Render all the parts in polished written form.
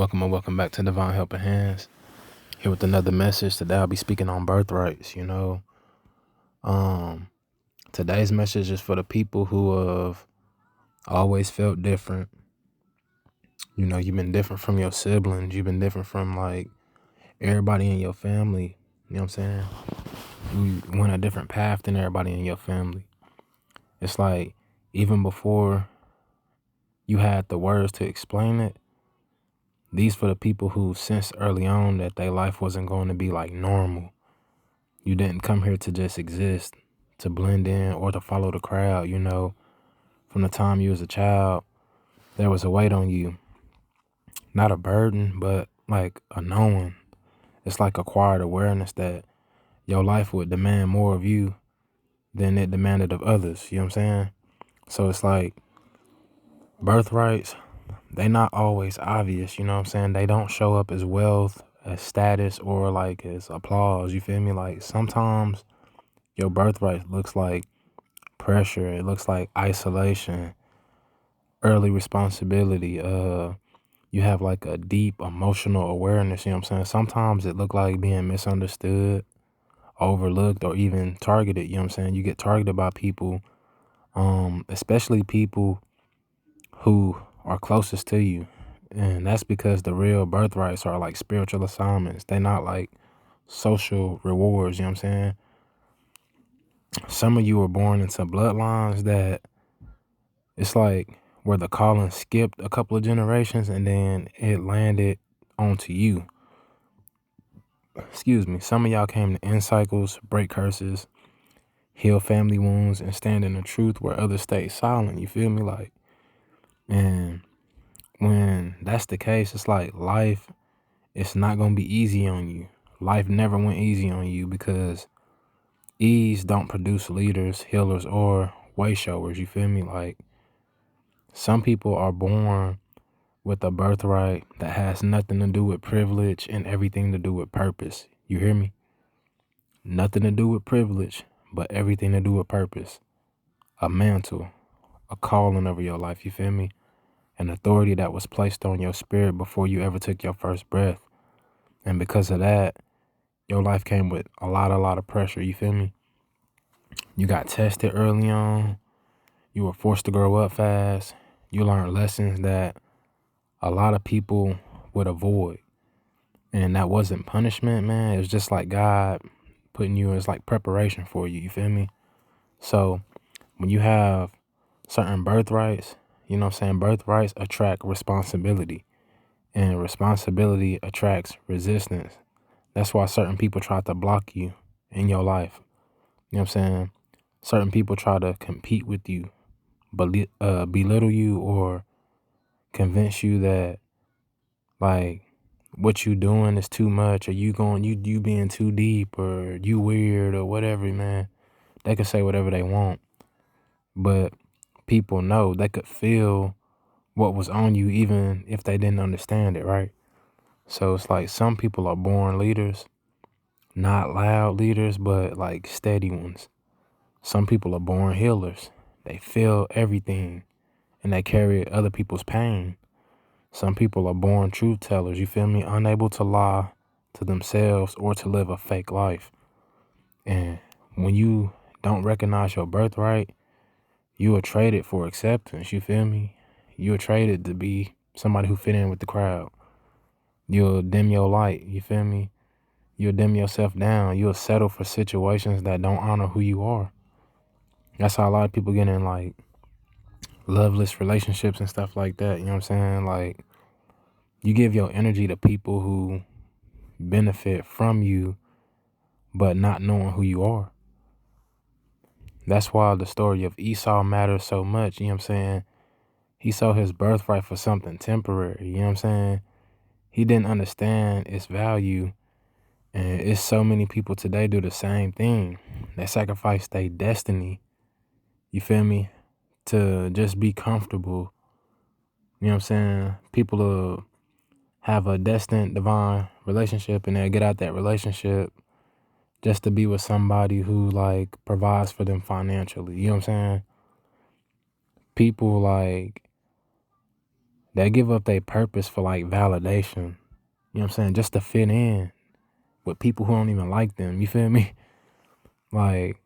Welcome and welcome back to Divine Helping Hands. Here with another message. Today I'll be speaking on birthrights. Today's message is for the people who have always felt different. You've been different from your siblings. You've been different from like everybody in your family. You know what I'm saying? You went a different path than everybody in your family. It's like even before you had the words to explain it, these for the people who sensed early on that their life wasn't going to be like normal. You didn't come here to just exist, to blend in or to follow the crowd. From the time you was a child, there was a weight on you. Not a burden, but like a knowing. It's like acquired awareness that your life would demand more of you than it demanded of others. You know what I'm saying? So it's like birthrights, they not always obvious. You know what I'm saying? They don't show up as wealth, as status, or like as applause. You feel me? Like sometimes your birthright looks like pressure. It looks like isolation, early responsibility. You have like a deep emotional awareness. You know what I'm saying? Sometimes it look like being misunderstood, overlooked, or even targeted. You know what I'm saying? You get targeted by people, especially people who are closest to you. And that's because the real birthrights are like spiritual assignments. They're not like social rewards. You know what I'm saying? Some of you were born into bloodlines that it's like where the calling skipped a couple of generations and then it landed onto you. Excuse me. Some of y'all came to end cycles, break curses, heal family wounds, and stand in the truth where others stay silent. You feel me? And when that's the case, it's like life, it's not going to be easy on you. Life never went easy on you because ease don't produce leaders, healers, or way showers. You feel me? Like some people are born with a birthright that has nothing to do with privilege and everything to do with purpose. You hear me? Nothing to do with privilege, but everything to do with purpose. A mantle, a calling over your life, you feel me? An authority that was placed on your spirit before you ever took your first breath. And because of that, your life came with a lot of pressure, you feel me? You got tested early on. You were forced to grow up fast. You learned lessons that a lot of people would avoid. And that wasn't punishment, man. It was just like God putting you as like preparation for you. You feel me? So when you have certain birthrights, you know what I'm saying? Birthrights attract responsibility, and responsibility attracts resistance. That's why certain people try to block you in your life. You know what I'm saying? Certain people try to compete with you, belittle you, or convince you that like what you doing is too much, or you being too deep, or you weird, or whatever, man. They could say whatever they want, but people know, they could feel what was on you even if they didn't understand it, right? So it's like some people are born leaders, not loud leaders, but like steady ones. Some people are born healers. They feel everything and they carry other people's pain. Some people are born truth tellers, you feel me? Unable to lie to themselves or to live a fake life. And when you don't recognize your birthright, you are traded for acceptance, you feel me? You are traded to be somebody who fit in with the crowd. You'll dim your light, you feel me? You'll dim yourself down. You'll settle for situations that don't honor who you are. That's how a lot of people get in like loveless relationships and stuff like that. You know what I'm saying? Like you give your energy to people who benefit from you, but not knowing who you are. That's why the story of Esau matters so much. You know what I'm saying? He sold his birthright for something temporary. You know what I'm saying? He didn't understand its value. And it's so many people today do the same thing. They sacrifice their destiny, you feel me, to just be comfortable. You know what I'm saying? People will have a destined divine relationship and they'll get out that relationship just to be with somebody who like provides for them financially. You know what I'm saying? People like, They give up their purpose for like validation. You know what I'm saying? Just to fit in with people who don't even like them. You feel me? Like,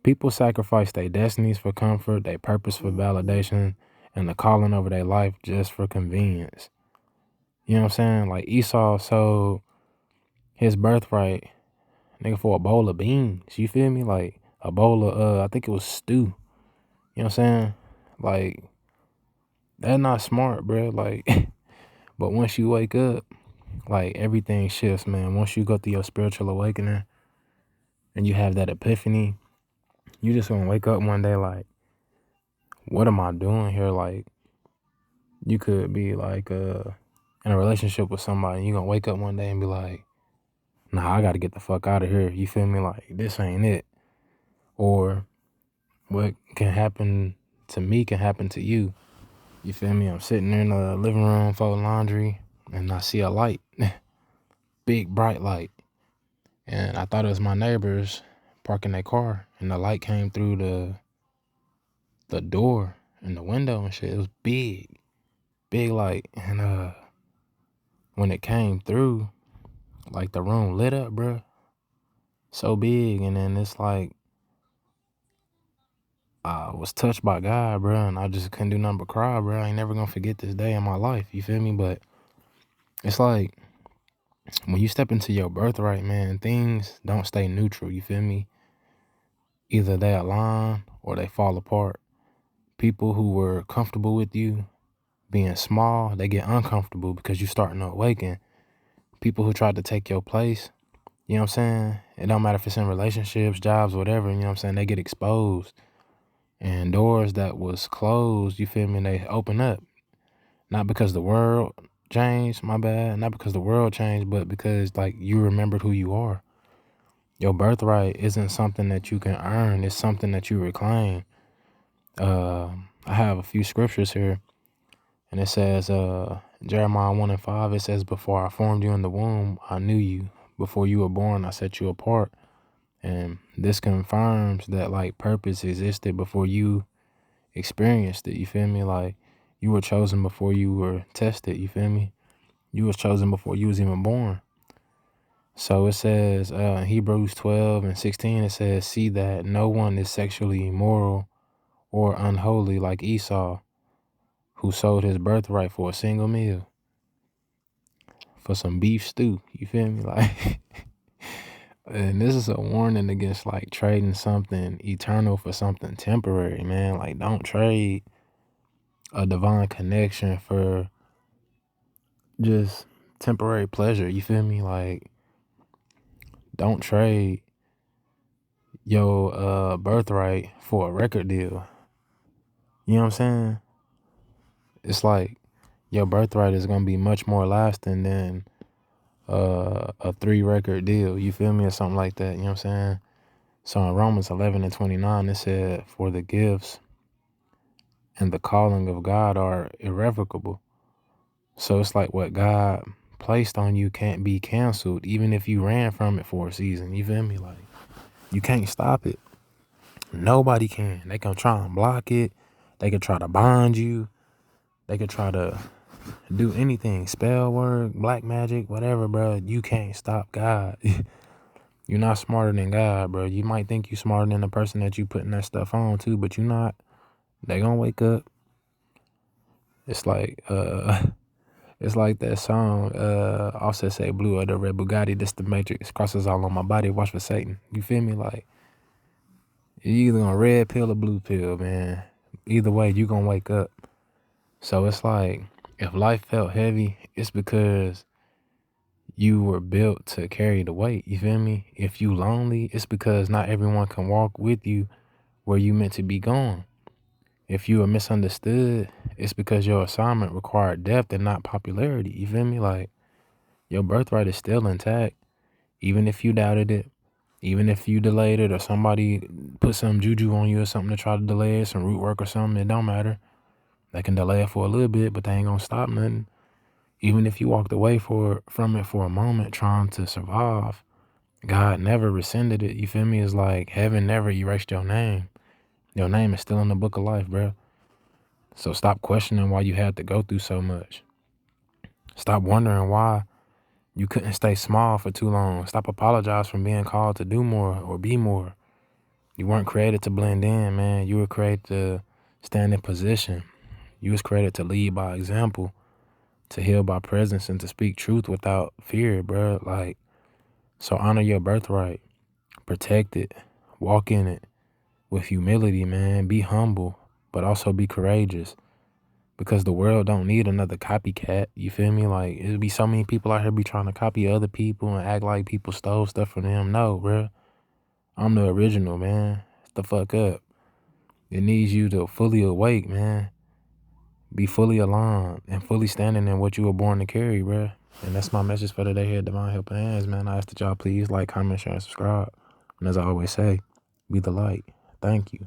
people sacrifice their destinies for comfort, their purpose for validation, and the calling over their life just for convenience. You know what I'm saying? Like Esau sold his birthright, nigga, for a bowl of beans. You feel me? Like a bowl of I think it was stew. You know what I'm saying? Like, that's not smart, bro. Like, but once you wake up, like everything shifts, man. Once you go through your spiritual awakening and you have that epiphany, you just gonna wake up one day like, what am I doing here? Like, you could be like in a relationship with somebody, you gonna wake up one day and be like, nah, I gotta get the fuck out of here. You feel me? Like, this ain't it. Or what can happen to me can happen to you. You feel me? I'm sitting there in the living room folding laundry and I see a light, big bright light. And I thought it was my neighbors parking their car, and the light came through the door and the window and shit. It was big light. And when it came through, like the room lit up, bro. So big. And then it's like I was touched by God, bro, and I just couldn't do nothing but cry, bro. I ain't never gonna forget this day in my life. You feel me? But it's like when you step into your birthright, man, things don't stay neutral. You feel me? Either they align or they fall apart. People who were comfortable with you being small, they get uncomfortable because you starting to awaken. People who tried to take your place, you know what I'm saying? It don't matter if it's in relationships, jobs, whatever, you know what I'm saying? They get exposed. And doors that was closed, you feel me, they open up. Not because the world changed, my bad. Not because the world changed, but because like you remembered who you are. Your birthright isn't something that you can earn. It's something that you reclaim. I have a few scriptures here. And it says, Jeremiah 1:5, it says, before I formed you in the womb, I knew you. Before you were born, I set you apart. And this confirms that like purpose existed before you experienced it. You feel me? Like, you were chosen before you were tested. You feel me? You was chosen before you was even born. So it says, in Hebrews 12:16, it says, see that no one is sexually immoral or unholy like Esau, who sold his birthright for a single meal, for some beef stew. You feel me? Like, and this is a warning against like trading something eternal for something temporary, man. Like, don't trade a divine connection for just temporary pleasure. You feel me? Like, don't trade your birthright for a record deal. You know what I'm saying? It's like your birthright is gonna be much more lasting than a 3-record deal. You feel me? Or something like that. You know what I'm saying? So in Romans 11:29, it said, for the gifts and the calling of God are irrevocable. So it's like what God placed on you can't be canceled, even if you ran from it for a season. You feel me? Like, you can't stop it. Nobody can. They can try and block it. They could try to bond you. They could try to do anything. Spell work, black magic, whatever, bro. You can't stop God. You're not smarter than God, bro. You might think you're smarter than the person that you putting that stuff on to, but you're not. They gonna wake up. It's like it's like that song, Offset say blue or the red Bugatti, this the matrix, crosses all on my body, watch for Satan. You feel me? Like, you either gonna red pill or blue pill, man. Either way, you gonna wake up. So it's like, if life felt heavy, it's because you were built to carry the weight. You feel me? If you lonely, it's because not everyone can walk with you where you meant to be going. If you are misunderstood, it's because your assignment required depth and not popularity. You feel me? Like, your birthright is still intact, even if you doubted it, even if you delayed it, or somebody put some juju on you or something to try to delay it, some root work or something. It don't matter. They can delay it for a little bit, but they ain't gonna stop nothing. Even if you walked away from it for a moment trying to survive, God never rescinded it. You feel me? It's like heaven never erased your name. Your name is still in the book of life, bro. So stop questioning why you had to go through so much. Stop wondering why you couldn't stay small for too long. Stop apologizing for being called to do more or be more. You weren't created to blend in, man. You were created to stand in position. You was created to lead by example, to heal by presence, and to speak truth without fear, bro. Like, so honor your birthright. Protect it. Walk in it with humility, man. Be humble, but also be courageous. Because the world don't need another copycat. You feel me? Like, it'll be so many people out here be trying to copy other people and act like people stole stuff from them. No, bro. I'm the original, man. Shut the fuck up. It needs you to fully awake, man. Be fully aligned and fully standing in what you were born to carry, bro. And that's my message for today here at Divine Helping Hands, man. I ask that y'all please like, comment, share, and subscribe. And as I always say, be the light. Thank you.